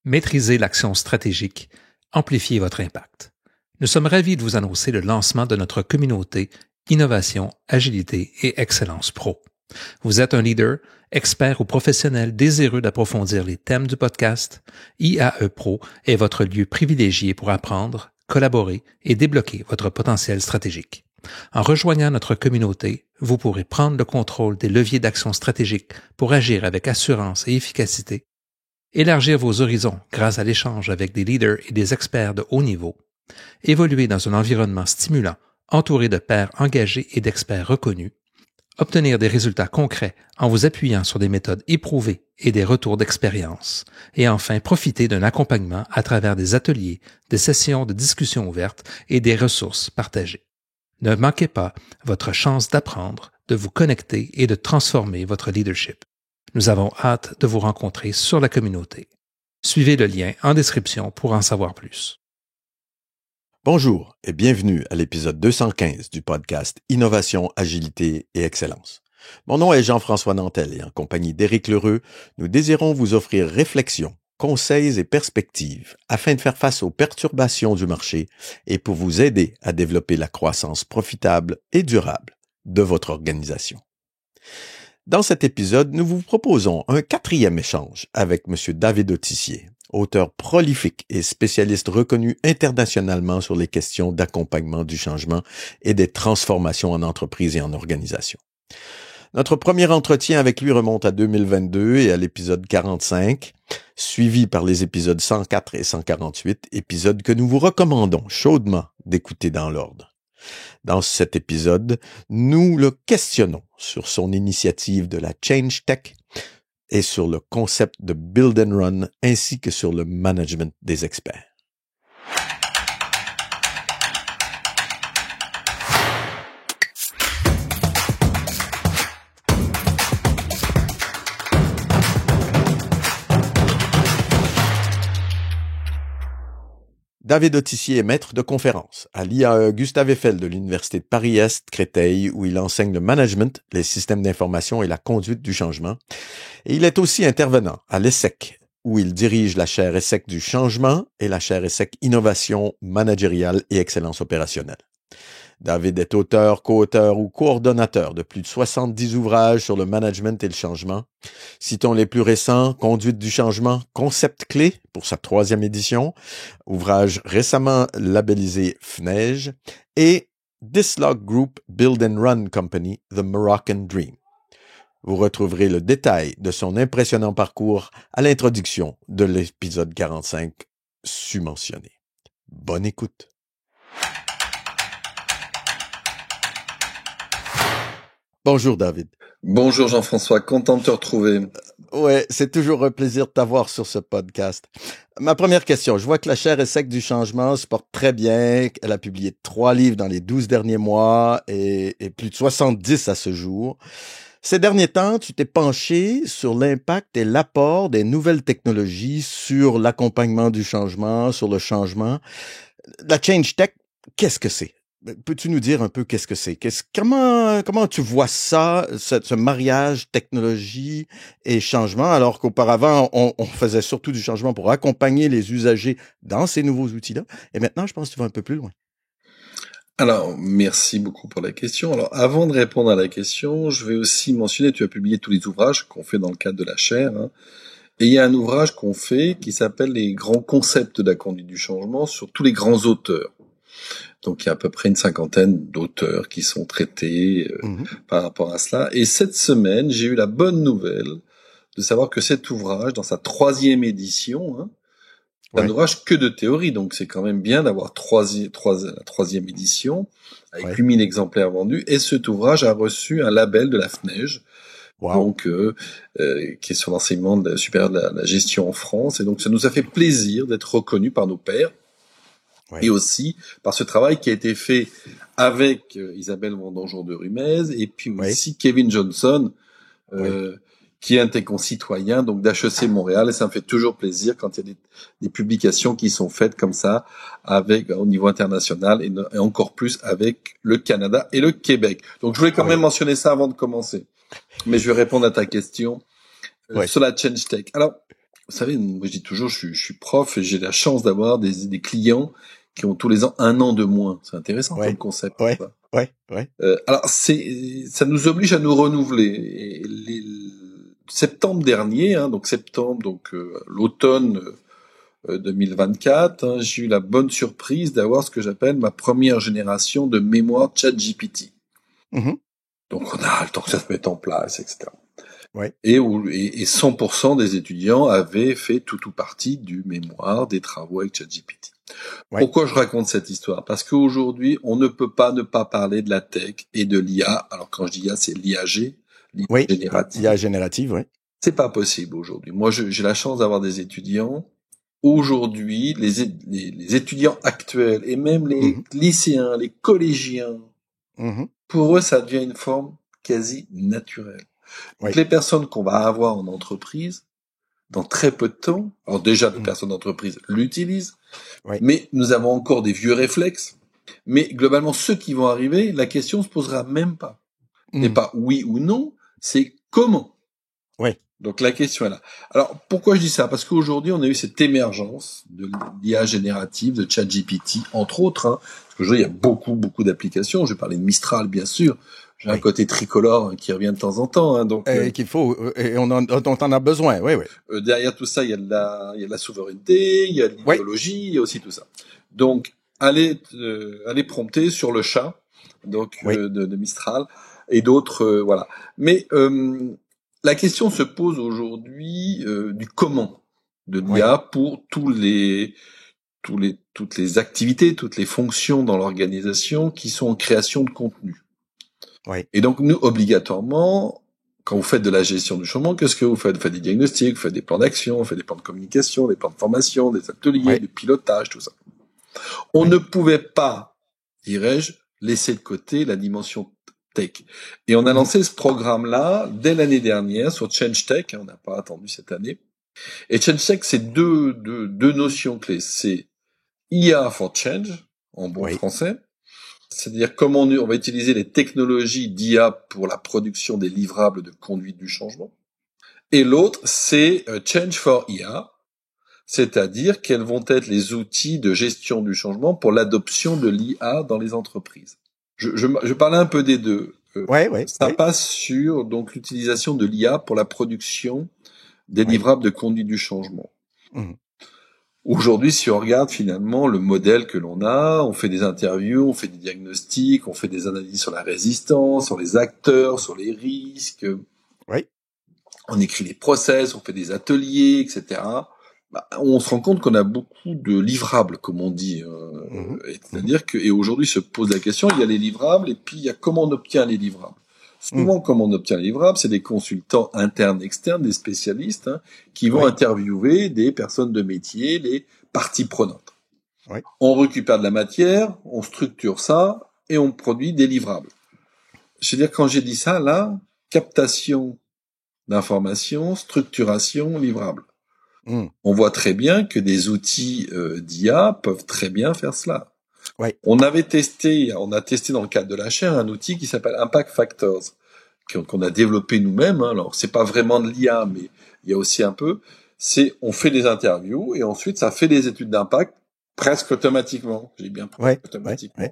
Maîtrisez l'action stratégique, amplifiez votre impact. Nous sommes ravis de vous annoncer le lancement de notre communauté Innovation, Agilité et Excellence Pro. Vous êtes un leader, expert ou professionnel désireux d'approfondir les thèmes du podcast? IAE Pro est votre lieu privilégié pour apprendre, collaborer et débloquer votre potentiel stratégique. En rejoignant notre communauté, vous pourrez prendre le contrôle des leviers d'action stratégique pour agir avec assurance et efficacité, élargir vos horizons grâce à l'échange avec des leaders et des experts de haut niveau, évoluer dans un environnement stimulant, entouré de pairs engagés et d'experts reconnus, obtenir des résultats concrets en vous appuyant sur des méthodes éprouvées et des retours d'expérience, et enfin profiter d'un accompagnement à travers des ateliers, des sessions de discussion ouvertes et des ressources partagées. Ne manquez pas votre chance d'apprendre, de vous connecter et de transformer votre leadership. Nous avons hâte de vous rencontrer sur la communauté. Suivez le lien en description pour en savoir plus. Bonjour et bienvenue à l'épisode 215 du podcast Innovation, Agilité et Excellence. Mon nom est Jean-François Nantel et en compagnie d'Éric Lheureux, nous désirons vous offrir réflexions, conseils et perspectives afin de faire face aux perturbations du marché et pour vous aider à développer la croissance profitable et durable de votre organisation. Dans cet épisode, nous vous proposons un 4e échange avec M. David Autissier, auteur prolifique et spécialiste reconnu internationalement sur les questions d'accompagnement du changement et des transformations en entreprise et en organisation. Notre premier entretien avec lui remonte à 2022 et à l'épisode 45, suivi par les épisodes 104 et 148, épisodes que nous vous recommandons chaudement d'écouter dans l'ordre. Dans cet épisode, nous le questionnons sur son initiative de la Change Tech et sur le concept de Build and Run ainsi que sur le management des experts. David Autissier est maître de conférences à l'IAE Gustave Eiffel de l'Université de Paris-Est, Créteil, où il enseigne le management, les systèmes d'information et la conduite du changement. Et il est aussi intervenant à l'ESSEC, où il dirige la chaire ESSEC du changement et la chaire ESSEC Innovation managériale et excellence opérationnelle. David est auteur, co-auteur ou coordonnateur de plus de 70 ouvrages sur le management et le changement. Citons les plus récents, Conduite du changement, concept clé pour sa 3e édition, ouvrage récemment labellisé FNEJ, et Dislog Group Build and Run Company, The Moroccan Dream. Vous retrouverez le détail de son impressionnant parcours à l'introduction de l'épisode 45 su-mentionné. Bonne écoute. Bonjour David. Bonjour Jean-François, content de te retrouver. Ouais, c'est toujours un plaisir de t'avoir sur ce podcast. Ma première question, je vois que la chaire ESSEC du changement se porte très bien. Elle a publié 3 livres dans les 12 derniers mois et plus de 70 à ce jour. Ces derniers temps, tu t'es penché sur l'impact et l'apport des nouvelles technologies sur l'accompagnement du changement, sur le changement. La Change Tech, qu'est-ce que c'est? Peux-tu nous dire un peu qu'est-ce que c'est? Comment tu vois ça, ce mariage technologie et changement, alors qu'auparavant, on faisait surtout du changement pour accompagner les usagers dans ces nouveaux outils-là. Et maintenant, je pense que tu vas un peu plus loin. Alors, merci beaucoup pour la question. Alors, avant de répondre à la question, je vais aussi mentionner, tu as publié tous les ouvrages qu'on fait dans le cadre de la chaire, hein. Et il y a un ouvrage qu'on fait qui s'appelle Les grands concepts de la conduite du changement sur tous les grands auteurs. Donc il y a à peu près une 50aine d'auteurs qui sont traités par rapport à cela. Et cette semaine, j'ai eu la bonne nouvelle de savoir que cet ouvrage, dans sa 3e édition, c'est un ouvrage que de théorie. Donc c'est quand même bien d'avoir la 3e édition, avec 8000 exemplaires vendus. Et cet ouvrage a reçu un label de la FNEJ, donc qui est sur l'enseignement supérieur de la gestion en France. Et donc ça nous a fait plaisir d'être reconnus par nos pairs. Et aussi par ce travail qui a été fait avec Isabelle Vendangeon de Rumez et puis aussi Kevin Johnson, qui est un de tes concitoyens, donc d'HEC Montréal. Et ça me fait toujours plaisir quand il y a des publications qui sont faites comme ça, au niveau international et encore plus avec le Canada et le Québec. Donc je voulais quand même mentionner ça avant de commencer. Mais je vais répondre à ta question sur la Change Tech. Alors, Vous savez, moi je dis toujours, je suis prof et j'ai la chance d'avoir des clients qui ont tous les ans 1 an de moins. C'est intéressant comme concept. Ouais. Ça. Ouais. Alors ça nous oblige à nous renouveler. Et septembre dernier, l'automne 2024, j'ai eu la bonne surprise d'avoir ce que j'appelle ma première génération de mémoire ChatGPT. Mm-hmm. Donc on a le temps que ça se mette en place, etc. Ouais. Et 100% des étudiants avaient fait tout partie du mémoire, des travaux avec ChatGPT. Ouais. Pourquoi je raconte cette histoire? Parce qu'aujourd'hui, on ne peut pas ne pas parler de la tech et de l'IA. Alors quand je dis IA, c'est l'IAG, l'IA générative. l'IA générative, oui. C'est pas possible aujourd'hui. Moi, j'ai la chance d'avoir des étudiants. Aujourd'hui, les étudiants actuels et même les lycéens, les collégiens, pour eux, ça devient une forme quasi naturelle. Donc, les personnes qu'on va avoir en entreprise, dans très peu de temps, alors déjà, les personnes d'entreprise l'utilisent, mais nous avons encore des vieux réflexes. Mais globalement, ceux qui vont arriver, la question se posera même pas. n'est pas oui ou non, c'est comment. Oui. Donc la question est là. Alors pourquoi je dis ça? Parce qu'aujourd'hui on a eu cette émergence de l'IA générative, de ChatGPT, entre autres. Parce qu'aujourd'hui il y a beaucoup d'applications. Je vais parler de Mistral bien sûr. J'ai un côté tricolore qui revient de temps en temps. Donc qu'il faut et on en a besoin. Oui. Derrière tout ça il y a de la souveraineté, il y a de l'idéologie, il y a aussi tout ça. Donc allez prompter sur le chat donc de Mistral et d'autres voilà. Mais la question se pose aujourd'hui du comment de l'IA pour toutes les activités, toutes les fonctions dans l'organisation qui sont en création de contenu. Et donc nous, obligatoirement, quand vous faites de la gestion du changement, qu'est-ce que vous faites? Vous faites des diagnostics, vous faites des plans d'action, vous faites des plans de communication, des plans de formation, des ateliers, du pilotage, tout ça. On ne pouvait pas, dirais-je, laisser de côté la dimension tech. Et on a lancé ce programme-là dès l'année dernière sur Change Tech. On n'a pas attendu cette année. Et Change Tech, c'est deux notions clés. C'est IA for Change, en bon français. C'est-à-dire comment on va utiliser les technologies d'IA pour la production des livrables de conduite du changement. Et l'autre, c'est Change for IA, c'est-à-dire quels vont être les outils de gestion du changement pour l'adoption de l'IA dans les entreprises. Je parlais un peu des deux. Ça passe sur donc l'utilisation de l'IA pour la production des livrables de conduite du changement. Aujourd'hui, si on regarde finalement le modèle que l'on a, on fait des interviews, on fait des diagnostics, on fait des analyses sur la résistance, sur les acteurs, sur les risques. On écrit les process, on fait des ateliers, etc. On se rend compte qu'on a beaucoup de livrables, comme on dit. C'est-à-dire que, et aujourd'hui se pose la question, il y a les livrables et puis il y a comment on obtient les livrables. Souvent, comment on obtient les livrables, c'est des consultants internes, externes, des spécialistes qui vont interviewer des personnes de métier, les parties prenantes. On récupère de la matière, on structure ça et on produit des livrables. C'est-à-dire quand j'ai dit ça, là, captation d'informations, structuration, livrable. On voit très bien que des outils d'IA peuvent très bien faire cela. On a testé dans le cadre de la chaire un outil qui s'appelle Impact Factors, qu'on a développé nous-mêmes. Alors c'est pas vraiment de l'IA, mais il y a aussi un peu. On fait des interviews et ensuite ça fait des études d'impact presque automatiquement. J'ai bien presque automatiquement.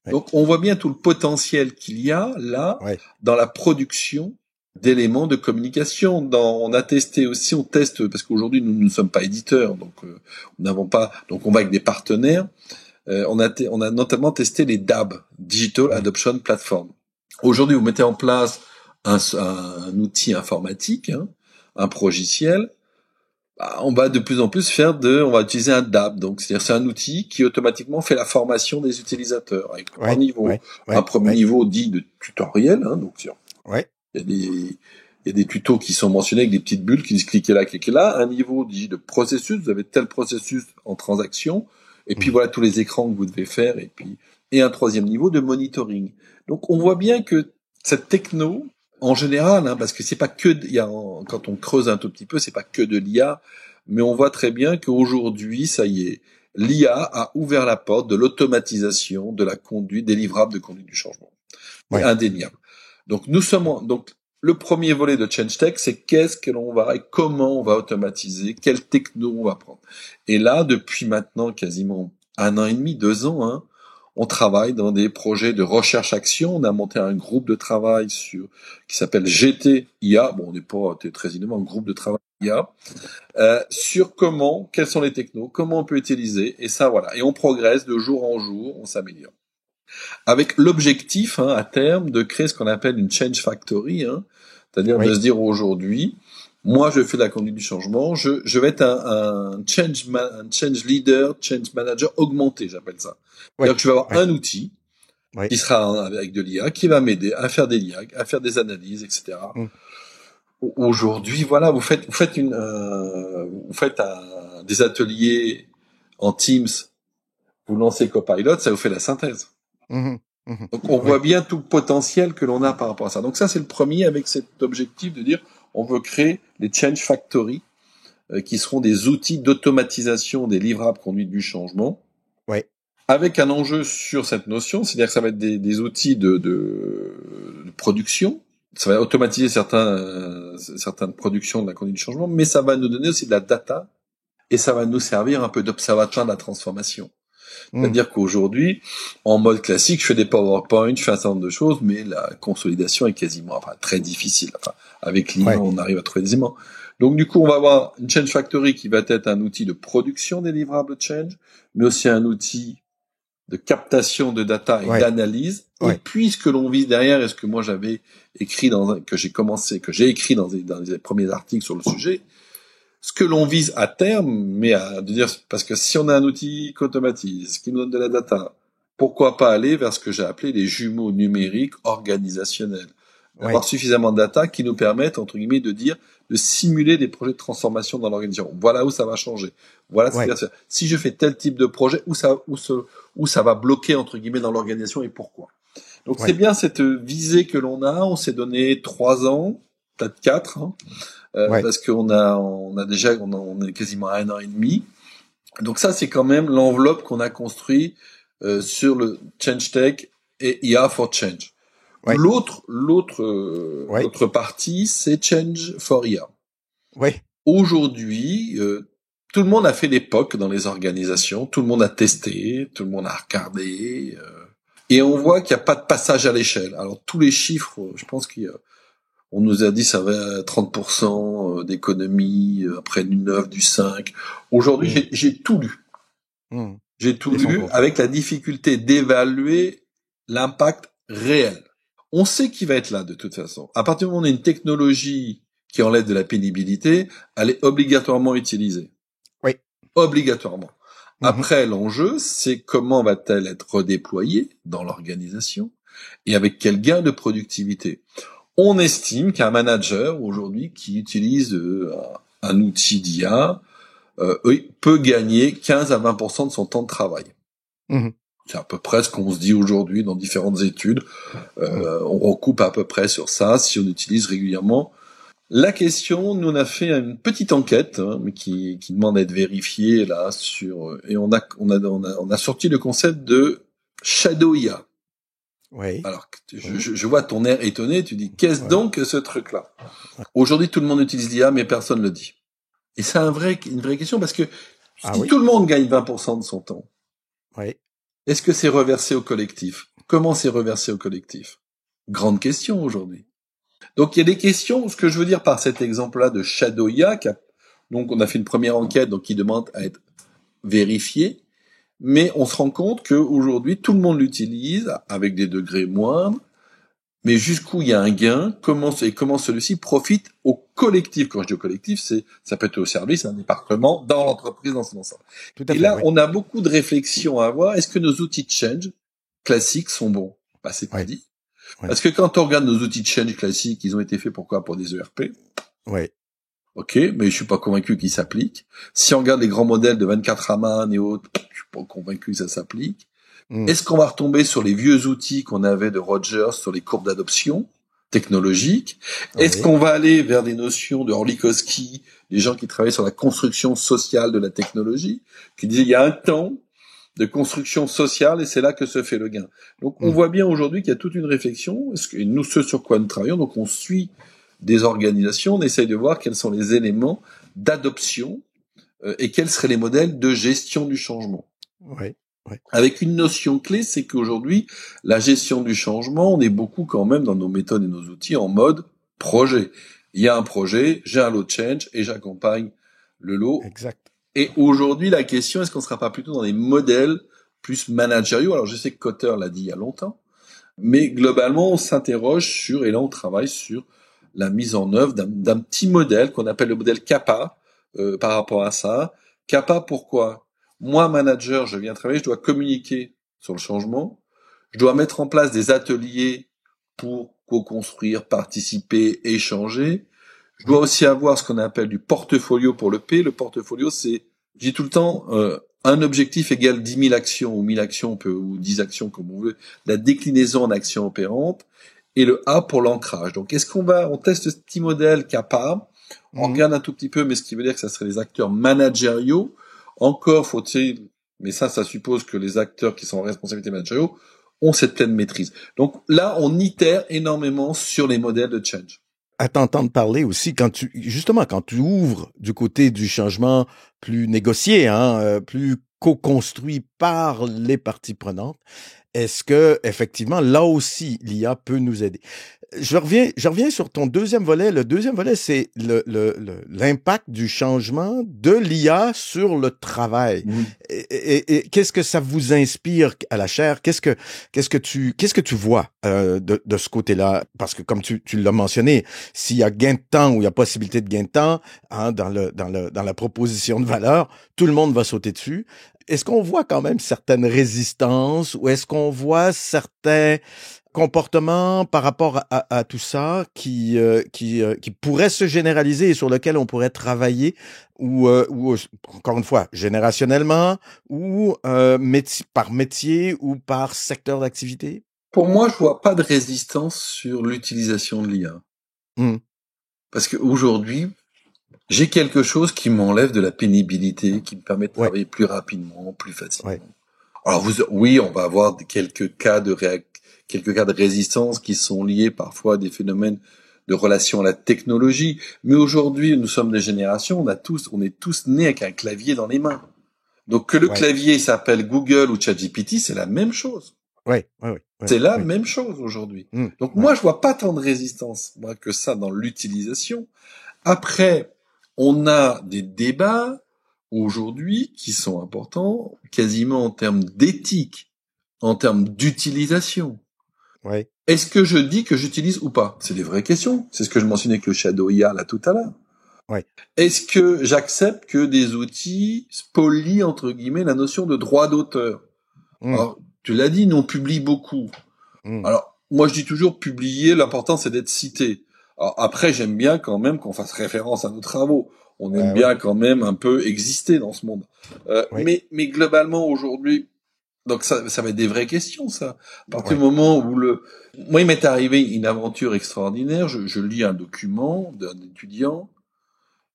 Donc on voit bien tout le potentiel qu'il y a là dans la production d'éléments de communication. On a testé aussi, on teste parce qu'aujourd'hui nous ne sommes pas éditeurs, donc donc on va avec des partenaires. On a notamment testé les DAB, Digital Adoption Platform. Aujourd'hui, vous mettez en place un outil informatique, un progiciel. On va de plus en plus on va utiliser un DAB, donc c'est-à-dire c'est un outil qui automatiquement fait la formation des utilisateurs avec trois niveaux. Un premier niveau dit de tutoriel, donc il y a des tutos qui sont mentionnés avec des petites bulles qui disent cliquez là. Un niveau dit de processus, vous avez tel processus en transaction, et puis voilà tous les écrans que vous devez faire, et un troisième niveau de monitoring. Donc on voit bien que cette techno, en général, parce que c'est pas que quand on creuse un tout petit peu, c'est pas que de l'IA, mais on voit très bien qu'aujourd'hui, ça y est, l'IA a ouvert la porte de l'automatisation de la conduite des livrables de conduite du changement. C'est indéniable. Donc le premier volet de Change Tech, c'est qu'est-ce que l'on va et comment on va automatiser, quelle techno on va prendre. Et là, depuis maintenant quasiment 1 an et demi, 2 ans, hein, on travaille dans des projets de recherche-action. On a monté un groupe de travail qui s'appelle GT-IA. Bon, on n'est pas très innovant, un groupe de travail IA, sur quels sont les technos, comment on peut utiliser, et ça, voilà. Et on progresse de jour en jour, on s'améliore. Avec l'objectif, hein, à terme, de créer ce qu'on appelle une Change Factory, hein, c'est-à-dire de se dire aujourd'hui, moi, je fais la conduite du changement, je vais être un change leader, change manager augmenté, j'appelle ça. C'est-à-dire que je vais avoir un outil qui sera avec de l'IA, qui va m'aider à faire des liens, à faire des analyses, etc. Aujourd'hui, voilà, vous faites des ateliers en Teams, vous lancez Copilot, ça vous fait la synthèse. Donc on voit bien tout le potentiel que l'on a par rapport à ça. Donc ça, c'est le premier, avec cet objectif de dire on veut créer les Change Factory, qui seront des outils d'automatisation des livrables conduite du changement, avec un enjeu sur cette notion, c'est-à-dire que ça va être des outils de production, ça va automatiser certaines productions de la conduite du changement, mais ça va nous donner aussi de la data, et ça va nous servir un peu d'observateur de la transformation. C'est-à-dire qu'aujourd'hui, en mode classique, je fais des PowerPoint, je fais un certain nombre de choses, mais la consolidation est quasiment, très difficile. Avec l'IA, on arrive à trouver des éléments. Donc, du coup, on va avoir une Change Factory qui va être un outil de production des livrables change, mais aussi un outil de captation de data et d'analyse. Et puis, ce que l'on vise derrière, et ce que moi j'avais écrit que j'ai écrit dans les premiers articles sur le sujet, ce que l'on vise à terme, de dire, parce que si on a un outil qui automatise, qui nous donne de la data, pourquoi pas aller vers ce que j'ai appelé les jumeaux numériques organisationnels? Avoir suffisamment de data qui nous permettent, entre guillemets, de simuler des projets de transformation dans l'organisation. Voilà où ça va changer. Voilà ce qui va se faire. Si je fais tel type de projet, où ça va bloquer, entre guillemets, dans l'organisation et pourquoi. Donc c'est bien cette visée que l'on a. On s'est donné 3 ans, peut-être 4, hein. Parce qu'on on est quasiment à 1 an et demi. Donc ça, c'est quand même l'enveloppe qu'on a construit sur le Change Tech et IA for Change. L'autre partie, c'est Change for IA. Aujourd'hui, tout le monde a fait l'époque dans les organisations, tout le monde a testé, tout le monde a regardé, et on voit qu'il n'y a pas de passage à l'échelle. Alors tous les chiffres, je pense on nous a dit ça va à 30% d'économie, après du 9, du 5. Aujourd'hui, j'ai tout lu. J'ai tout lu avec la difficulté d'évaluer l'impact réel. On sait qu'il va être là de toute façon. À partir du moment où on a une technologie qui enlève de la pénibilité, elle est obligatoirement utilisée. Obligatoirement. Après, l'enjeu, c'est comment va-t-elle être redéployée dans l'organisation et avec quel gain de productivité. On estime qu'un manager aujourd'hui qui utilise un outil d'IA peut gagner 15 à 20% de son temps de travail. C'est à peu près ce qu'on se dit aujourd'hui dans différentes études. On recoupe à peu près sur ça si on utilise régulièrement. La question, nous on a fait une petite enquête, mais qui demande à être vérifiée là et on a sorti le concept de Shadow IA. Alors, je vois ton air étonné, tu dis, qu'est-ce donc que ce truc-là? Aujourd'hui, tout le monde utilise l'IA, mais personne ne le dit. Et c'est une vraie question, parce que si tout le monde gagne 20% de son temps, est-ce que c'est reversé au collectif? Comment c'est reversé au collectif? Grande question aujourd'hui. Donc, il y a des questions, ce que je veux dire par cet exemple-là de Shadow IA, donc on a fait une première enquête, donc qui demande à être vérifiée. Mais on se rend compte qu'aujourd'hui, tout le monde l'utilise avec des degrés moindres, mais jusqu'où il y a un gain, comment celui-ci profite au collectif. Quand je dis au collectif, ça peut être au service, un département, dans l'entreprise, dans son ensemble. Et là, on a beaucoup de réflexions à avoir. Est-ce que nos outils de change classiques sont bons? C'est pas dit. Parce que quand on regarde nos outils de change classiques, ils ont été faits pourquoi? Pour des ERP. Ok, mais je suis pas convaincu qu'ils s'appliquent. Si on regarde les grands modèles de 24 Raman et autres, je suis pas convaincu que ça s'applique. Est-ce qu'on va retomber sur les vieux outils qu'on avait de Rogers sur les courbes d'adoption technologique? Est-ce qu'on va aller vers des notions de Orlikowski, des gens qui travaillent sur la construction sociale de la technologie, qui disaient il y a un temps, de construction sociale, et c'est là que se fait le gain. Donc, on voit bien aujourd'hui qu'il y a toute une réflexion, et nous, ce sur quoi nous travaillons, donc on suit des organisations, on essaye de voir quels sont les éléments d'adoption et quels seraient les modèles de gestion du changement. Ouais. Avec une notion clé, c'est qu'aujourd'hui, la gestion du changement, on est beaucoup quand même dans nos méthodes et nos outils en mode projet. Il y a un projet, j'ai un lot de change et j'accompagne le lot. Exact. Et aujourd'hui, la question, est-ce qu'on ne sera pas plutôt dans des modèles plus managériaux? Alors, je sais que Kotter l'a dit il y a longtemps, mais globalement, on s'interroge sur, et là, on travaille sur la mise en œuvre d'un petit modèle qu'on appelle le modèle Kappa par rapport à ça. Kappa, pourquoi? Moi, manager, je viens travailler, je dois communiquer sur le changement, je dois mettre en place des ateliers pour co-construire, participer, échanger. Je dois aussi avoir ce qu'on appelle du portfolio pour le P. Le portfolio, c'est, je dis tout le temps, un objectif égale 10 000 actions, ou 1000 actions, ou 10 actions comme on veut, la déclinaison en actions opérantes, et le A pour l'ancrage. Donc, on teste ce petit modèle Kappa, on regarde un tout petit peu, mais ce qui veut dire que ça serait les acteurs managériaux. Encore faut-il, mais ça suppose que les acteurs qui sont en responsabilité managériaux ont cette pleine maîtrise. Donc là, on itère énormément sur les modèles de change. À t'entendre parler aussi, quand tu ouvres du côté du changement plus négocié, plus co-construit par les parties prenantes, est-ce que effectivement là aussi l'IA peut nous aider? Je reviens sur ton deuxième volet. Le deuxième volet, c'est l'impact du changement de l'IA sur le travail. Et qu'est-ce que ça vous inspire à la chaire? Qu'est-ce que tu vois de ce côté-là? Parce que comme tu l'as mentionné, s'il y a gain de temps ou il y a possibilité de gain de temps dans la proposition de valeur, tout le monde va sauter dessus. Est-ce qu'on voit quand même certaines résistances ou est-ce qu'on voit certains comportements par rapport à tout ça qui pourraient se généraliser et sur lequel on pourrait travailler ou encore une fois générationnellement ou par métier ou par secteur d'activité? Pour moi, je vois pas de résistance sur l'utilisation de l'IA. Parce qu'aujourd'hui, j'ai quelque chose qui m'enlève de la pénibilité, qui me permet de travailler plus rapidement, plus facilement. Alors oui, on va avoir quelques cas de résistance qui sont liés parfois à des phénomènes de relation à la technologie. Mais aujourd'hui, nous sommes des générations, on est tous nés avec un clavier dans les mains. Donc que le clavier s'appelle Google ou ChatGPT, c'est la même chose. C'est la même chose aujourd'hui. Donc moi, je vois pas tant de résistance que ça dans l'utilisation. Après, on a des débats aujourd'hui qui sont importants, quasiment en termes d'éthique, en termes d'utilisation. Est-ce que je dis que j'utilise ou pas? C'est des vraies questions. C'est ce que je mentionnais avec le Shadow IA là tout à l'heure. Est-ce que j'accepte que des outils spolient entre guillemets la notion de droit d'auteur? Alors, tu l'as dit, nous on publie beaucoup. Alors, moi je dis toujours publier, l'important c'est d'être cité. Alors, après, j'aime bien quand même qu'on fasse référence à nos travaux. On aime bien quand même un peu exister dans ce monde. Mais globalement aujourd'hui, donc ça va être des vraies questions, ça. À partir du moment où moi, il m'est arrivé une aventure extraordinaire. Je lis un document d'un étudiant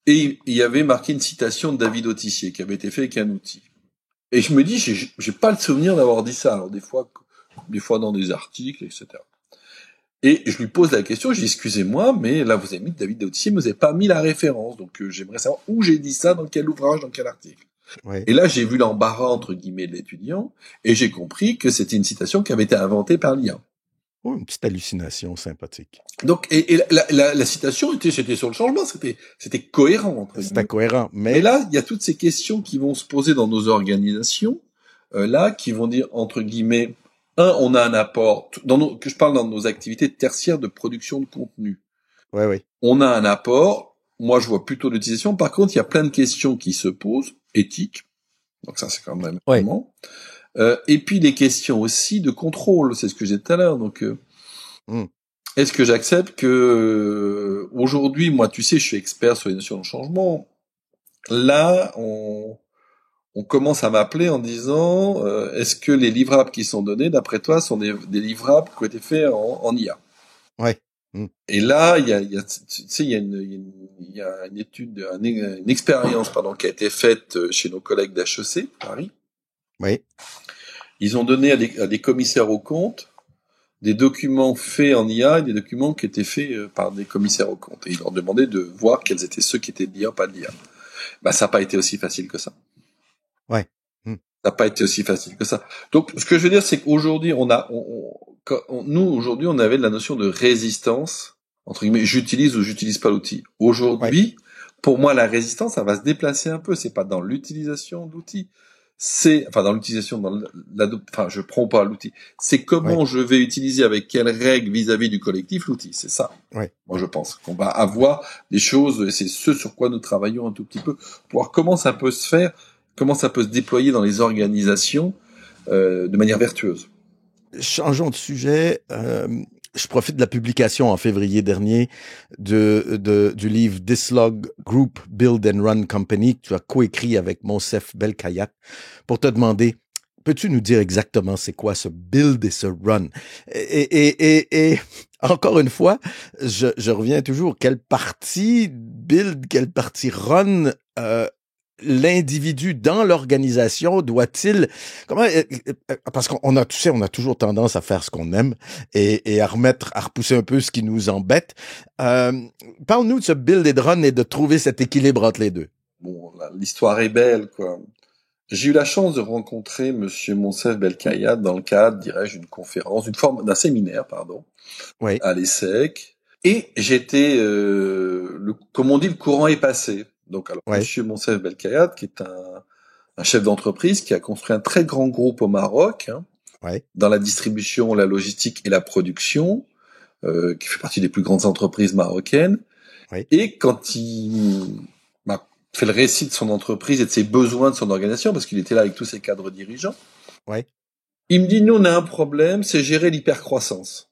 et il y avait marqué une citation de David Autissier qui avait été fait avec un outil. Et je me dis, j'ai pas le souvenir d'avoir dit ça. Alors des fois dans des articles, etc. Et je lui pose la question, je dis excusez-moi, mais là vous avez mis David Autissier, mais vous n'avez pas mis la référence. Donc j'aimerais savoir où j'ai dit ça, dans quel ouvrage, dans quel article. Et là, j'ai vu l'embarras, entre guillemets, de l'étudiant, et j'ai compris que c'était une citation qui avait été inventée par l'IA. Une petite hallucination sympathique. Donc, et la citation c'était sur le changement, c'était cohérent, entre guillemets. C'était cohérent, mais là, il y a toutes ces questions qui vont se poser dans nos organisations, qui vont dire, entre guillemets, on a un apport, que je parle dans nos activités tertiaires de production de contenu. On a un apport, moi je vois plutôt l'utilisation, par contre, il y a plein de questions qui se posent, éthiques, donc ça c'est quand même vraiment. Et puis des questions aussi de contrôle, c'est ce que j'ai dit tout à l'heure. Donc, est-ce que j'accepte que aujourd'hui, moi, tu sais, je suis expert sur les notions de changement. Là, on commence à m'appeler en disant, est-ce que les livrables qui sont donnés, d'après toi, sont des livrables qui ont été faits en IA? Et là, il y a une étude, une expérience, qui a été faite chez nos collègues d'HEC, Paris, Oui. Ils ont donné à des commissaires aux comptes des documents faits en IA et des documents qui étaient faits par des commissaires aux comptes. Et ils leur demandaient de voir quels étaient ceux qui étaient de l'IA, pas de l'IA. Bah, ça n'a pas été aussi facile que ça. Ouais. Ça n'a pas été aussi facile que ça. Donc, ce que je veux dire, c'est qu'aujourd'hui, nous, aujourd'hui, on avait de la notion de résistance, entre guillemets, j'utilise ou j'utilise pas l'outil. Aujourd'hui, pour moi, la résistance, ça va se déplacer un peu. C'est pas dans l'utilisation de l'outil. Dans l'utilisation, je prends pas l'outil. C'est comment je vais utiliser avec quelles règles vis-à-vis du collectif l'outil. C'est ça. Ouais. Moi, je pense qu'on va avoir des choses, et c'est ce sur quoi nous travaillons un tout petit peu, pour voir comment ça peut se faire, comment ça peut se déployer dans les organisations, de manière vertueuse. Changeons de sujet. Je profite de la publication en février dernier du livre Dislog Group Build and Run Company que tu as coécrit avec Monsef Belkhayat pour te demander, peux-tu nous dire exactement c'est quoi ce build et ce run? Et encore une fois, je reviens toujours, quelle partie build, quelle partie run l'individu dans l'organisation doit-il parce qu'on a, tu sais, on a toujours tendance à faire ce qu'on aime et à repousser un peu ce qui nous embête. Parle-nous de ce build et de run et de trouver cet équilibre entre les deux. Bon, l'histoire est belle, quoi. J'ai eu la chance de rencontrer monsieur Monsef Belkhayat dans le cadre, dirais-je, d'un séminaire, à l'ESSEC. Et j'étais, comme on dit, le courant est passé. Donc, monsieur Monsef Belkhayat, qui est un chef d'entreprise qui a construit un très grand groupe au Maroc, dans la distribution, la logistique et la production, qui fait partie des plus grandes entreprises marocaines. Et quand il m'a fait le récit de son entreprise et de ses besoins de son organisation, parce qu'il était là avec tous ses cadres dirigeants, il me dit, nous, on a un problème, c'est gérer l'hypercroissance.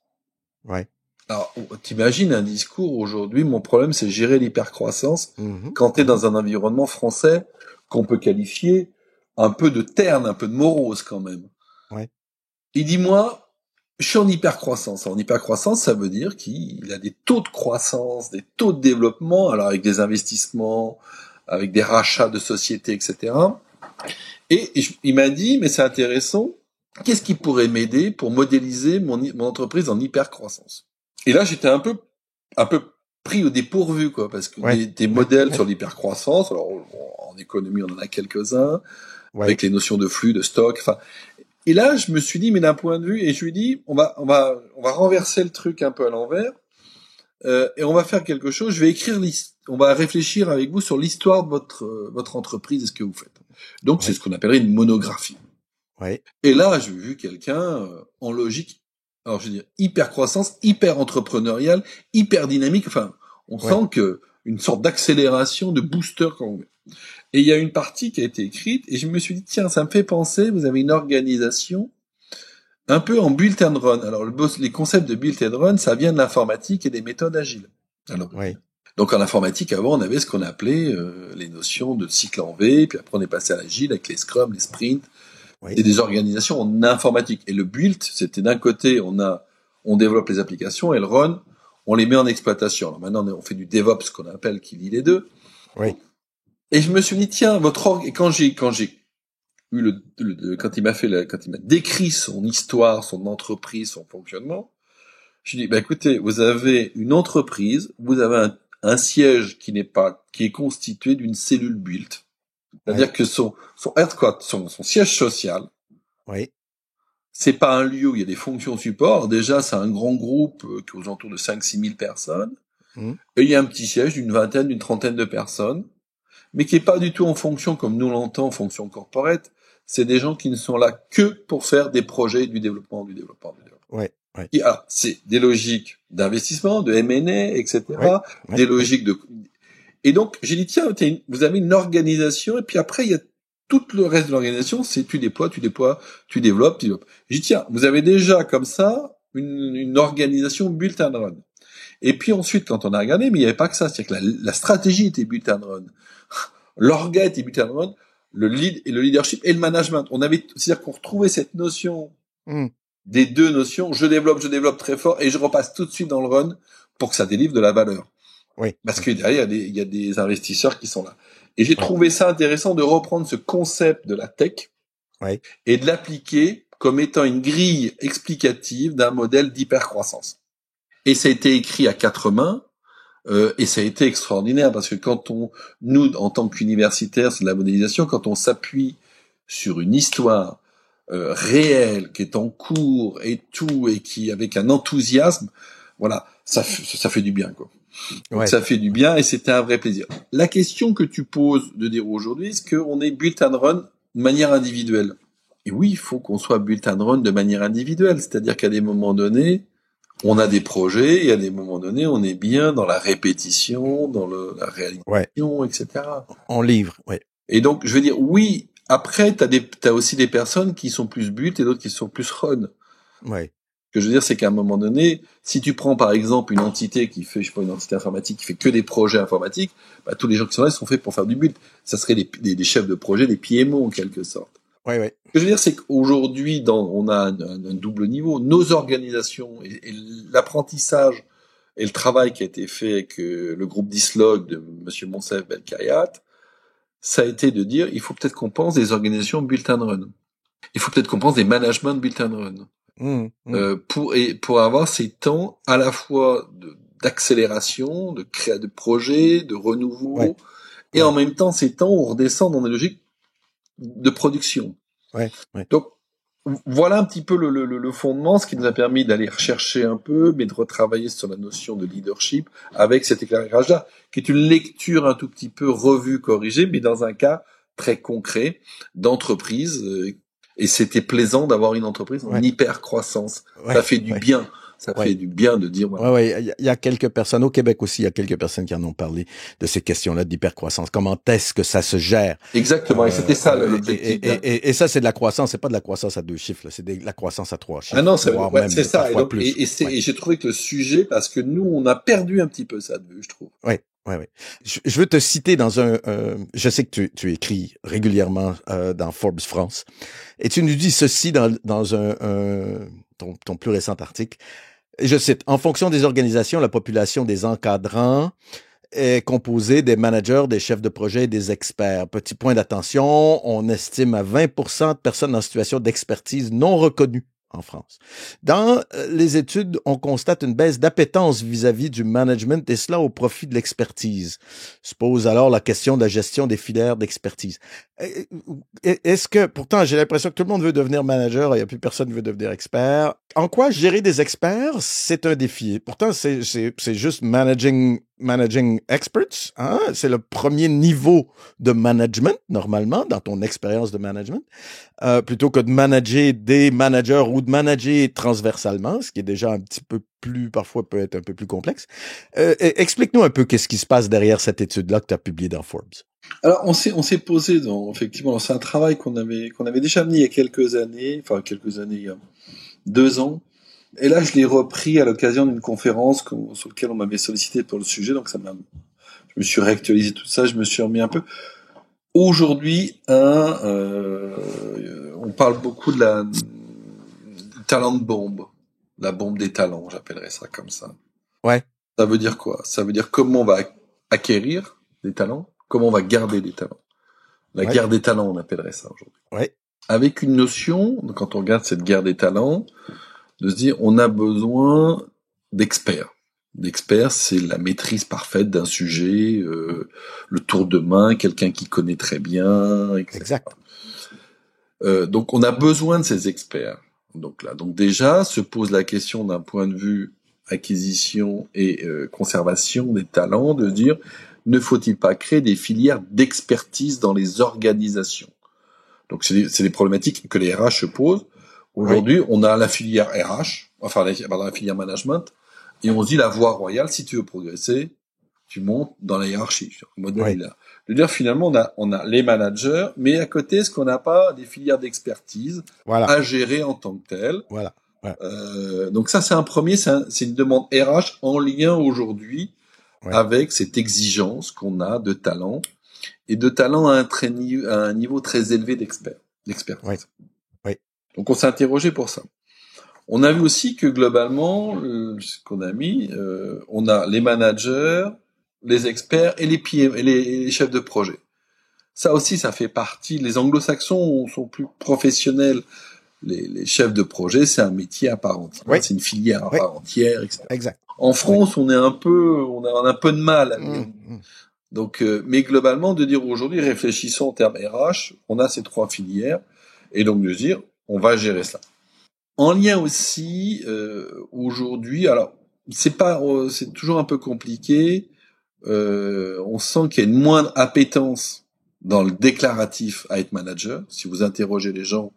Alors, t'imagines un discours aujourd'hui, mon problème, c'est gérer l'hypercroissance quand t'es dans un environnement français qu'on peut qualifier un peu de terne, un peu de morose quand même. Il dit, moi, je suis en hypercroissance. En hypercroissance, ça veut dire qu'il a des taux de croissance, des taux de développement, alors avec des investissements, avec des rachats de sociétés, etc. Et il m'a dit, mais c'est intéressant, qu'est-ce qui pourrait m'aider pour modéliser mon entreprise en hypercroissance? Et là, j'étais un peu pris au dépourvu, quoi, parce que des modèles sur l'hypercroissance, alors en économie, on en a quelques-uns, avec les notions de flux, de stock, enfin. Et là, je me suis dit, mais d'un point de vue, et je lui ai dit, on va renverser le truc un peu à l'envers, et on va faire quelque chose. Je vais écrire on va réfléchir avec vous sur l'histoire de votre entreprise et ce que vous faites. Donc, c'est ce qu'on appellerait une monographie. Et là, j'ai vu quelqu'un en logique. Alors, je veux dire, hyper croissance, hyper entrepreneuriale, hyper dynamique. Enfin, on sent que une sorte d'accélération, de booster quand on veut. Et il y a une partie qui a été écrite, et je me suis dit, tiens, ça me fait penser, vous avez une organisation un peu en build and run. Alors, les concepts de build and run, ça vient de l'informatique et des méthodes agiles. Alors, donc, en informatique, avant, on avait ce qu'on appelait les notions de cycle en V, puis après, on est passé à l'agile avec les scrums, les sprints. Et des organisations en informatique. Et le build, c'était d'un côté, on développe les applications, et le run, on les met en exploitation. Alors maintenant, on fait du DevOps, qu'on appelle, qui lie les deux. Et je me suis dit, tiens, et quand il m'a décrit son histoire, son entreprise, son fonctionnement, je lui ai dit, écoutez, vous avez une entreprise, vous avez un siège qui est constitué d'une cellule build. C'est-à-dire que son headquarter, son siège social, c'est pas un lieu où il y a des fonctions support. Déjà, c'est un grand groupe qui est aux alentours de 5-6 000 personnes. Et il y a un petit siège d'une vingtaine, d'une trentaine de personnes, mais qui est pas du tout en fonction comme nous l'entendons, en fonction corporate. C'est des gens qui ne sont là que pour faire des projets du développement. Et alors, c'est des logiques d'investissement, de M&A, etc. Des logiques de... Et donc, j'ai dit, tiens, vous avez une organisation, et puis après, il y a tout le reste de l'organisation, c'est tu déploies, tu développes. J'ai dit, tiens, vous avez déjà comme ça une organisation build and run. Et puis ensuite, quand on a regardé, mais il n'y avait pas que ça, c'est-à-dire que la stratégie était build and run. L'orga était build and run, le leadership et le management. C'est-à-dire qu'on retrouvait cette notion des deux notions, je développe très fort, et je repasse tout de suite dans le run pour que ça délivre de la valeur. Parce que derrière, il y a des investisseurs qui sont là. Et j'ai trouvé ça intéressant de reprendre ce concept de la tech, Ouais. et de l'appliquer comme étant une grille explicative d'un modèle d'hypercroissance. Et ça a été écrit à 4 mains, et ça a été extraordinaire parce que nous, en tant qu'universitaires, c'est de la modélisation, quand on s'appuie sur une histoire réelle qui est en cours et tout, et qui avec un enthousiasme, voilà, ça fait du bien, quoi. Donc Ouais. ça fait du bien et c'était un vrai plaisir. La question que tu poses de dire aujourd'hui, est-ce qu'on est build and run de manière individuelle? Et oui, il faut qu'on soit build and run de manière individuelle, c'est-à-dire qu'à des moments donnés, on a des projets et à des moments donnés, on est bien dans la répétition, dans la réalisation, etc. On livre, ouais. Et donc, je veux dire, oui, après, t'as aussi des personnes qui sont plus build et d'autres qui sont plus run. Ouais. Ce que je veux dire, c'est qu'à un moment donné, si tu prends par exemple une entité qui fait, je sais pas, une entité informatique qui fait que des projets informatiques, bah, tous les gens qui sont là, ils sont faits pour faire du build. Ça serait des chefs de projet, des PMO en quelque sorte. Ouais, ouais. Ce que je veux dire, c'est qu'aujourd'hui, on a un double niveau. Nos organisations et l'apprentissage et le travail qui a été fait avec le groupe Dislog de Monsieur Monsef Belkayat, ça a été de dire, il faut peut-être qu'on pense des organisations build and run. Il faut peut-être qu'on pense des management build and run. Pour avoir ces temps à la fois d'accélération, de projet, de renouveau, et en même temps ces temps où on redescend dans des logiques de production. Ouais, ouais. Donc voilà un petit peu le fondement, ce qui nous a permis d'aller rechercher un peu, mais de retravailler sur la notion de leadership avec cet éclairage-là, qui est une lecture un tout petit peu revue, corrigée, mais dans un cas très concret d'entreprise. Et c'était plaisant d'avoir une entreprise en hyper croissance. Ça fait du bien. Ça fait du bien de dire. Voilà. Ouais. Il y a quelques personnes au Québec aussi. Il y a quelques personnes qui en ont parlé de ces questions-là d'hypercroissance. Comment est-ce que ça se gère? Exactement. Et c'était ça l'objectif. Et ça, c'est de la croissance. C'est pas de la croissance à 2 chiffres. Là. C'est de la croissance à 3 chiffres. Ah non, c'est ça. Et j'ai trouvé que le sujet, parce que nous, on a perdu un petit peu ça de vue, je trouve. Ouais. Je veux te citer dans je sais que tu écris régulièrement dans Forbes France, et tu nous dis ceci dans ton plus récent article. Je cite: en fonction des organisations, la population des encadrants est composée des managers, des chefs de projet et des experts. Petit point d'attention, on estime à 20% de personnes en situation d'expertise non reconnues en France. Dans les études, on constate une baisse d'appétence vis-à-vis du management, et cela au profit de l'expertise. Se pose alors la question de la gestion des filières d'expertise. Est-ce que, pourtant, j'ai l'impression que tout le monde veut devenir manager et il n'y a plus personne qui veut devenir expert. En quoi gérer des experts, c'est un défi? Pourtant, c'est juste managing experts, hein? C'est le premier niveau de management, normalement, dans ton expérience de management, plutôt que de manager des managers ou de manager transversalement, ce qui est déjà un petit peu plus, parfois peut être un peu plus complexe. Explique-nous un peu qu'est-ce qui se passe derrière cette étude-là que tu as publiée dans Forbes. Alors, on s'est posé effectivement, c'est un travail qu'on avait déjà mené il y a quelques années, il y a 2 ans. Et là, je l'ai repris à l'occasion d'une conférence sur laquelle on m'avait sollicité pour le sujet, donc je me suis réactualisé tout ça, je me suis remis un peu. Aujourd'hui, on parle beaucoup du talent de bombe, la bombe des talents, j'appellerais ça comme ça. Ouais. Ça veut dire quoi? Ça veut dire comment on va acquérir des talents, comment on va garder des talents. La guerre des talents, on appellerait ça aujourd'hui. Ouais. Avec une notion, quand on regarde cette guerre des talents, de se dire, on a besoin d'experts. D'experts, c'est la maîtrise parfaite d'un sujet, le tour de main, quelqu'un qui connaît très bien, etc. Exact. Donc, on a besoin de ces experts. Donc déjà, se pose la question d'un point de vue acquisition et conservation des talents, de dire, ne faut-il pas créer des filières d'expertise dans les organisations? Donc, c'est des problématiques que les RH se posent. Aujourd'hui, on a la filière RH, la filière management, et on se dit la voie royale, si tu veux progresser, tu montes dans la hiérarchie. Le modèle est là. De dire finalement, on a les managers, mais à côté, est-ce qu'on n'a pas des filières d'expertise à gérer en tant que telles? Voilà. Donc ça, c'est un premier, c'est une demande RH en lien aujourd'hui avec cette exigence qu'on a de talent, et de talent à un niveau très élevé d'expertise. Donc on s'est interrogé pour ça. On a vu aussi que globalement, ce qu'on a mis, on a les managers, les experts et les chefs de projet. Ça aussi, ça fait partie. Les anglo-saxons sont plus professionnels. Les chefs de projet, c'est un métier à part entière. Oui. C'est une filière à Oui. part entière, etc. Exact. En France, on a un peu de mal à dire. Donc, mais globalement, de dire aujourd'hui, réfléchissons en termes RH, on a ces 3 filières, et donc de dire, on va gérer cela. En lien aussi, aujourd'hui, alors, c'est toujours un peu compliqué, on sent qu'il y a une moindre appétence dans le déclaratif à être manager. Si vous interrogez les gens,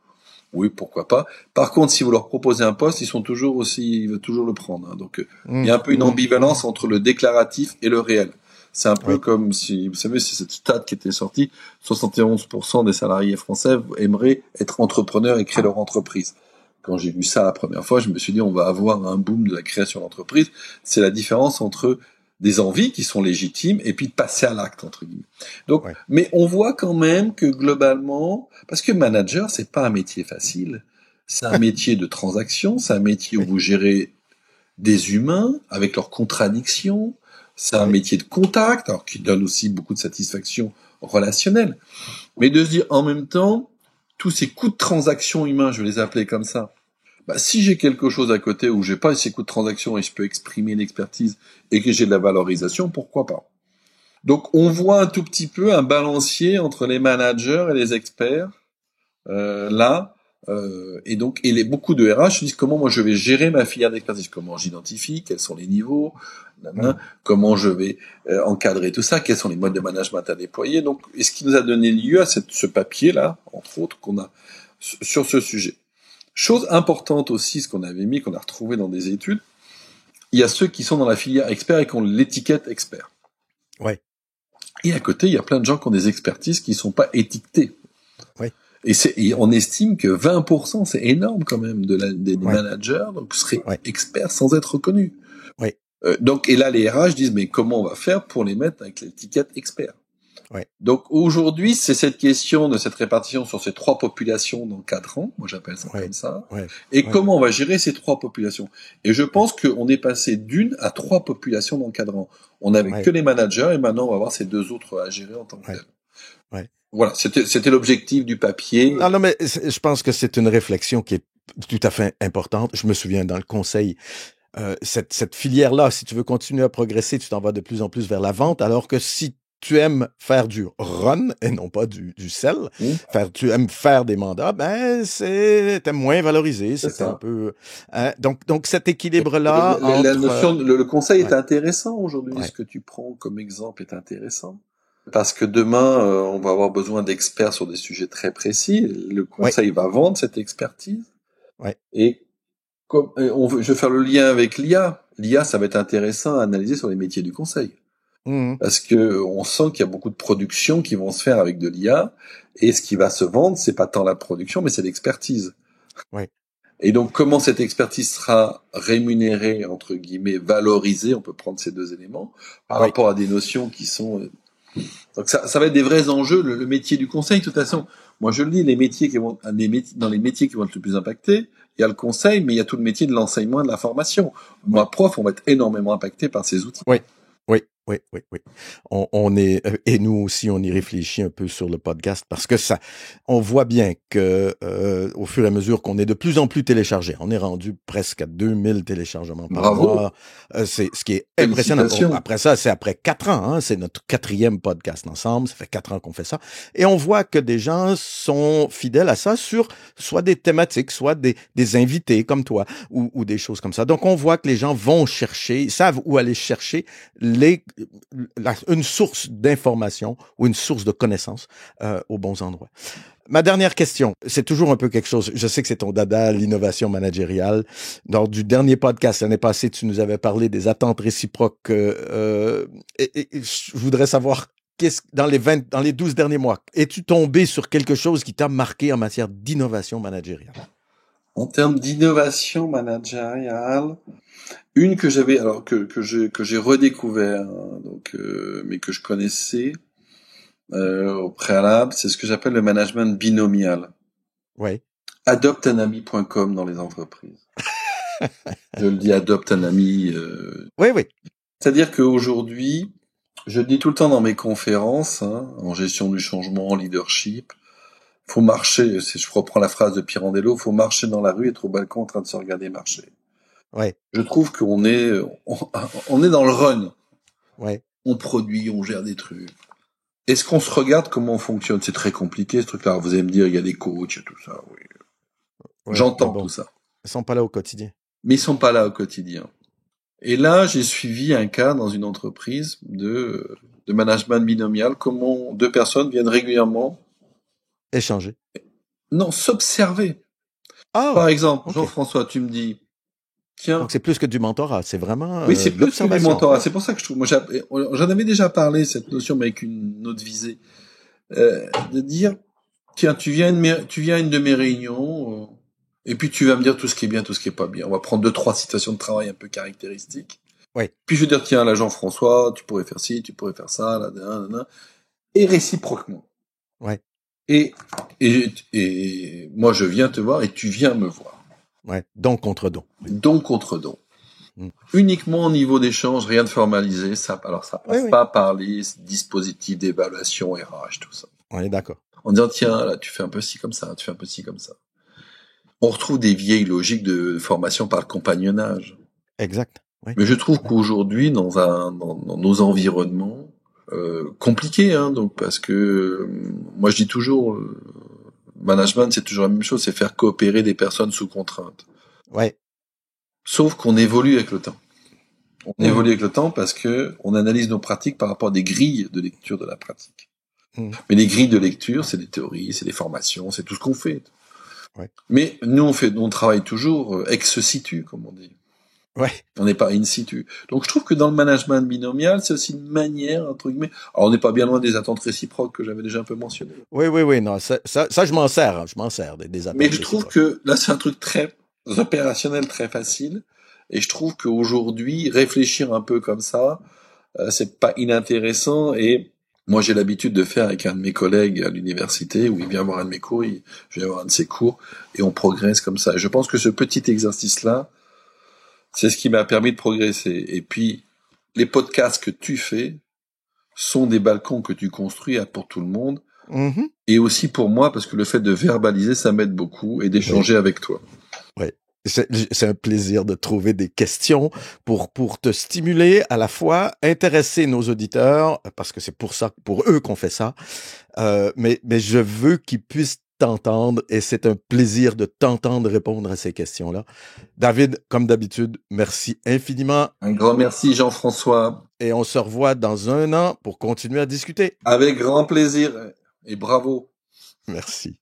oui, pourquoi pas. Par contre, si vous leur proposez un poste, ils veulent toujours le prendre. Hein. Donc, il y a un peu une ambivalence entre le déclaratif et le réel. C'est un peu comme si, vous savez, c'est cette stat qui était sortie, 71% des salariés français aimeraient être entrepreneurs et créer leur entreprise. Quand j'ai vu ça la première fois, je me suis dit, on va avoir un boom de la création d'entreprise. C'est la différence entre des envies qui sont légitimes et puis de passer à l'acte, entre guillemets. Donc, mais on voit quand même que globalement, parce que manager, c'est pas un métier facile. C'est un métier de transaction, c'est un métier où vous gérez des humains avec leurs contradictions. C'est un métier de contact, alors qui donne aussi beaucoup de satisfaction relationnelle. Mais de se dire en même temps, tous ces coûts de transaction humains, je vais les appeler comme ça, si j'ai quelque chose à côté où j'ai pas ces coûts de transaction et je peux exprimer une expertise et que j'ai de la valorisation, pourquoi pas? Donc on voit un tout petit peu un balancier entre les managers et les experts là. Et donc, beaucoup de RH se disent comment moi je vais gérer ma filière d'expertise, comment j'identifie, quels sont les niveaux, comment je vais encadrer tout ça, quels sont les modes de management à déployer. Donc, et ce qui nous a donné lieu à ce papier-là, entre autres, qu'on a sur ce sujet. Chose importante aussi, ce qu'on avait mis, qu'on a retrouvé dans des études, il y a ceux qui sont dans la filière expert et qui ont l'étiquette expert. Ouais. Et à côté, il y a plein de gens qui ont des expertises qui ne sont pas étiquetées. Ouais. Et on estime que 20%, c'est énorme quand même des managers, donc seraient experts sans être reconnus. Ouais. Donc, et là, les RH disent, mais comment on va faire pour les mettre avec l'étiquette expert? Ouais. Donc aujourd'hui, c'est cette question de cette répartition sur ces 3 populations dans 4 ans, moi j'appelle ça comme ça, et comment on va gérer ces 3 populations. Et je pense qu'on est passé d'1 à 3 populations dans 4 ans. On n'avait que les managers, et maintenant on va avoir ces 2 autres à gérer en tant que tels. Voilà, c'était l'objectif du papier. Non, mais je pense que c'est une réflexion qui est tout à fait importante. Je me souviens dans le conseil, cette filière-là, si tu veux continuer à progresser, tu t'en vas de plus en plus vers la vente, alors que si tu aimes faire du run et non pas du sell, tu aimes faire des mandats, t'aimes moins valorisé, c'est un peu, donc cet équilibre-là la notion, le conseil est intéressant aujourd'hui. Ce que tu prends comme exemple est intéressant. Parce que demain, on va avoir besoin d'experts sur des sujets très précis. Le conseil va vendre cette expertise. Et je vais faire le lien avec l'IA. L'IA, ça va être intéressant à analyser sur les métiers du conseil. Parce que on sent qu'il y a beaucoup de productions qui vont se faire avec de l'IA. Et ce qui va se vendre, c'est pas tant la production, mais c'est l'expertise. Et donc, comment cette expertise sera rémunérée, entre guillemets, valorisée, on peut prendre ces 2 éléments, par rapport à des notions qui sont... Donc ça va être des vrais enjeux. Le métier du conseil, de toute façon, moi je le dis, dans les métiers qui vont être le plus impactés, il y a le conseil, mais il y a tout le métier de l'enseignement et de la formation. Moi, prof, on va être énormément impacté par ces outils. Oui. On est, et nous aussi, on y réfléchit un peu sur le podcast parce que on voit bien que, au fur et à mesure qu'on est de plus en plus téléchargé, on est rendu presque à 2000 téléchargements par mois. C'est ce qui est impressionnant. Après ça, c'est après 4 ans, hein. C'est notre 4e podcast ensemble. Ça fait 4 ans qu'on fait ça. Et on voit que des gens sont fidèles à ça sur soit des thématiques, soit des invités comme toi ou des choses comme ça. Donc, on voit que les gens vont chercher, savent où aller chercher une source d'information ou une source de connaissances aux bons endroits. Ma dernière question, c'est toujours un peu quelque chose, je sais que c'est ton dada, l'innovation managériale. Lors du dernier podcast l'année passée, tu nous avais parlé des attentes réciproques et je voudrais savoir dans les 12 derniers mois, es-tu tombé sur quelque chose qui t'a marqué en matière d'innovation managériale? En termes d'innovation managériale, une que j'avais, alors que j'ai redécouvert, hein, donc mais que je connaissais au préalable, c'est ce que j'appelle le management binomial. Adopteunami.com dans les entreprises. Je le dis, adopte un ami. Oui. C'est-à-dire qu'aujourd'hui, Je dis tout le temps dans mes conférences, hein, en gestion du changement, en leadership, faut marcher, je reprends la phrase de Pirandello, faut marcher dans la rue, être au balcon en train de se regarder marcher. Ouais. Je trouve qu'on est, on est dans le run. Ouais. On produit, on gère des trucs. Est-ce qu'on se regarde comment on fonctionne? C'est très compliqué, ce truc-là. Vous allez me dire, il y a des coachs et tout ça, oui. Ouais, J'entends bon, tout ça. Ils sont pas là au quotidien. Mais ils sont pas là au quotidien. Et là, j'ai suivi un cas dans une entreprise de management binomial, comment 2 personnes viennent régulièrement Échanger. non, s'observer. Ah! Par exemple, ok. Jean-François, tu me dis, tiens. Donc c'est plus que du mentorat, c'est vraiment Oui, c'est de plus que du l'observation. mentorat. C'est pour ça que je trouve, moi, j'en avais déjà parlé, cette notion, mais avec une autre visée. De dire, tiens, tu viens à une de mes réunions, et puis tu vas me dire tout ce qui est bien, tout ce qui est pas bien. On va prendre 2-3 situations de travail un peu caractéristiques. Ouais. Puis je vais dire, tiens, là, Jean-François, tu pourrais faire ci, tu pourrais faire ça, là, et réciproquement. Ouais. Et moi, je viens te voir et tu viens me voir. Ouais. Don contre don. Don contre don. Uniquement au niveau d'échange, rien de formalisé. Ça passe pas par les dispositifs d'évaluation RH, tout ça. On est d'accord. En disant, tiens, là, tu fais un peu ci comme ça, tu fais un peu ci comme ça. On retrouve des vieilles logiques de formation par le compagnonnage. Exact. Oui. Mais je trouve qu'aujourd'hui, dans nos environnements, compliqués, hein, donc, parce que, moi, je dis toujours, management, c'est toujours la même chose, c'est faire coopérer des personnes sous contrainte. Ouais. Sauf qu'on évolue avec le temps. On évolue avec le temps parce que on analyse nos pratiques par rapport à des grilles de lecture de la pratique. Mais les grilles de lecture, c'est des théories, c'est des formations, c'est tout ce qu'on fait. Ouais. Mais nous, on travaille toujours ex situ, comme on dit. Ouais. On n'est pas in situ. Donc, je trouve que dans le management binomial, c'est aussi une manière, entre guillemets. Alors, on n'est pas bien loin des attentes réciproques que j'avais déjà un peu mentionné. Oui, non, ça, je m'en sers, des attentes. Mais je trouve que là, c'est un truc très opérationnel, très facile. Et je trouve qu'aujourd'hui, réfléchir un peu comme ça, c'est pas inintéressant. Et moi, j'ai l'habitude de faire avec un de mes collègues à l'université, où il vient voir un de mes cours, je vais avoir un de ses cours, et on progresse comme ça. Et je pense que ce petit exercice-là, c'est ce qui m'a permis de progresser. Et puis, les podcasts que tu fais sont des balcons que tu construis pour tout le monde. Mm-hmm. Et aussi pour moi, parce que le fait de verbaliser, ça m'aide beaucoup, et d'échanger avec toi. Oui. C'est un plaisir de trouver des questions pour te stimuler, à la fois intéresser nos auditeurs, parce que c'est pour eux qu'on fait ça, mais je veux qu'ils puissent t'entendre, et c'est un plaisir de t'entendre répondre à ces questions-là. David, comme d'habitude, merci infiniment. Un grand merci, Jean-François. Et on se revoit dans 1 an pour continuer à discuter. Avec grand plaisir, et bravo. Merci.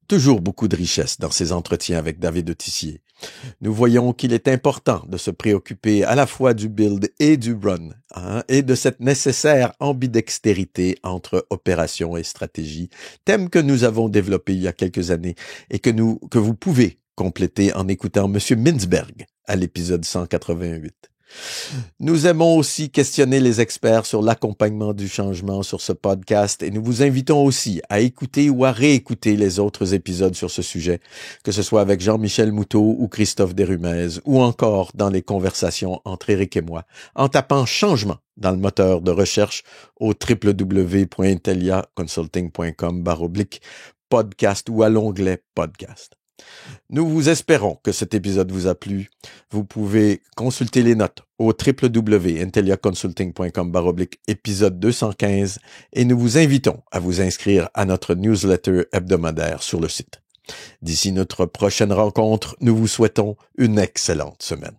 Toujours beaucoup de richesse dans ces entretiens avec David Tissier. Nous voyons qu'il est important de se préoccuper à la fois du build et du run, et de cette nécessaire ambidextérité entre opération et stratégie, thème que nous avons développé il y a quelques années et que vous pouvez compléter en écoutant M. Mintzberg à l'épisode 188. Nous aimons aussi questionner les experts sur l'accompagnement du changement sur ce podcast et nous vous invitons aussi à écouter ou à réécouter les autres épisodes sur ce sujet, que ce soit avec Jean-Michel Moutot ou Christophe Desrumez ou encore dans les conversations entre Éric et moi, en tapant changement dans le moteur de recherche au www.inteliaconsulting.com/podcast ou à l'onglet podcast. Nous vous espérons que cet épisode vous a plu. Vous pouvez consulter les notes au www.inteliaconsulting.com/épisode 215 et nous vous invitons à vous inscrire à notre newsletter hebdomadaire sur le site. D'ici notre prochaine rencontre, nous vous souhaitons une excellente semaine.